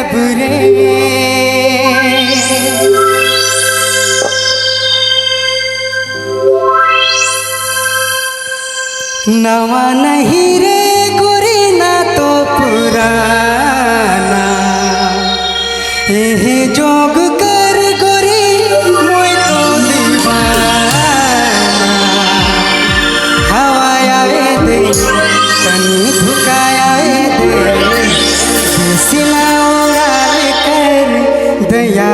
करब रे। नवा नहीं रे गोरी ना तो पुराना, एहे जोग कर गोरी मोय तो दीवाना। हवा आवे दे तनी धुकाया दे, सिला उड़ाल कर दया।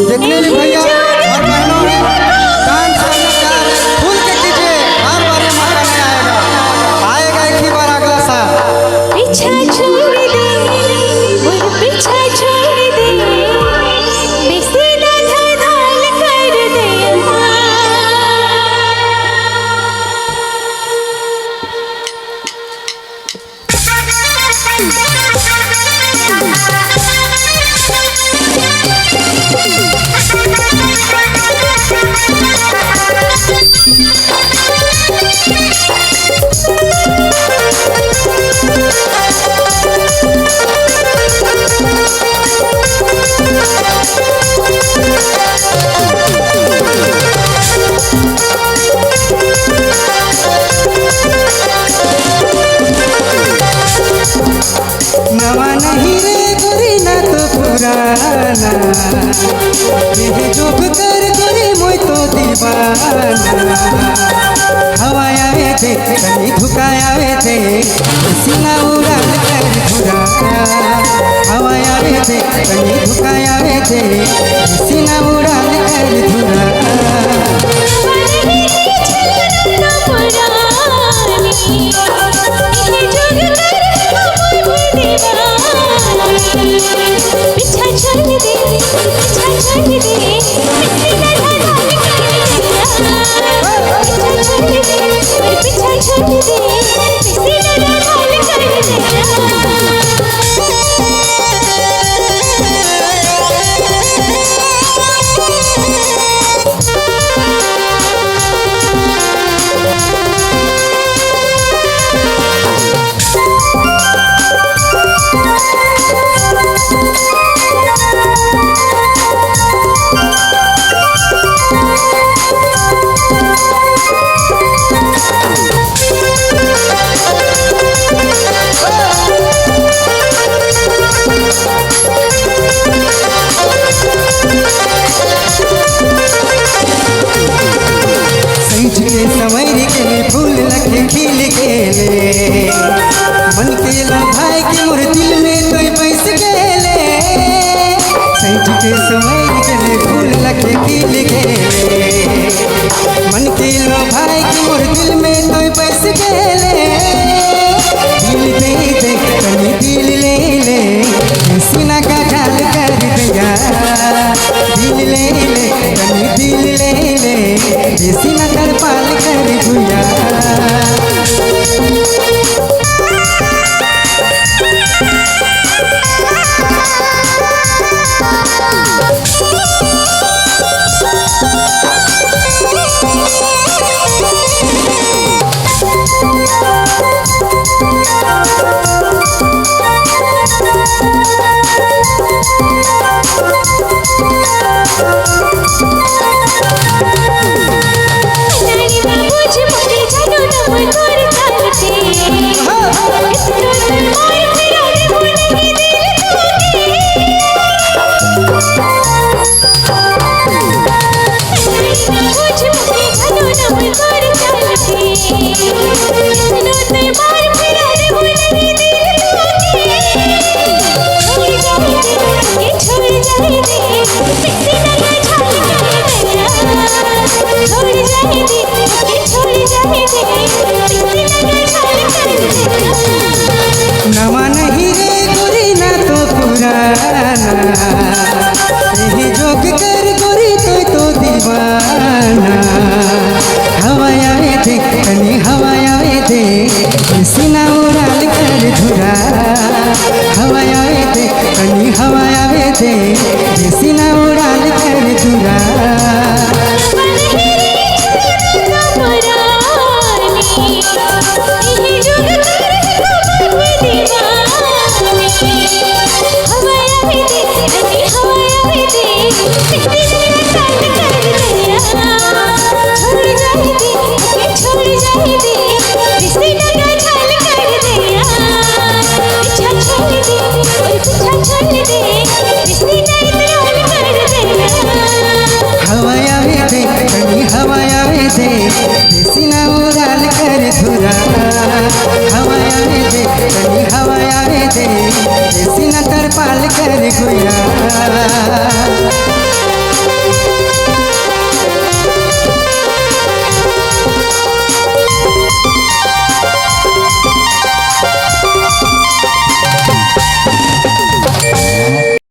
जितने भी भैया और बहनों हैं डांस करना चाह रहे खुल के कीजिए, हर बार ये मौका नहीं आएगा, आएगा एक ही बार अगला साल। पीछा छोड़ दे और पीछा छोड़ दे, बेसी ना धड़ाल कर दे। नवा नहीं रे गोरी ना तो पुराना, यह जोग कर गोरी मोय तो दीवाना। हवा आवे दे तनी धुकाया दे, सिला उड़ाल कर धुरा। हवा आवे दे तनी धुकाया दे, सिला उड़ाल कर धुरा। पीछा छोड़ दे पीछा छोड़ दे, बेसी ना धड़ाल कर दे। पीछा छोड़ दे और पीछा छोड़ दे, बेसी ना धड़ाल कर दे। संवर के फूल लखे खिल गेले, मन के भाई के मोर दिल में तो बैस गेले। सैठ के संवर के फूल लखे खिल गेले, मन के भाई के मोर दिल में तो बैस गेले। दिल दे दे तनी दिल ले ले, सीना का ढाल कर दिया। दिल ले ले तनी दिल ले ले, सीना कर पाल कर भुया। नानी बाबूजी पिसी नया ताल कर दिया छोड़ जाए दे छोड़ जाए दे पिसी नया ताल कर दिया पीछा छोड़ दे और पीछा छोड़ दे पिसी नया ताल कर दिया हवाया में दे कहीं हवाया में दे देसी ना उड़ाल कर धुरा हवाया में दे कहीं हवाया में दे देसी ना तरपाल कर गुया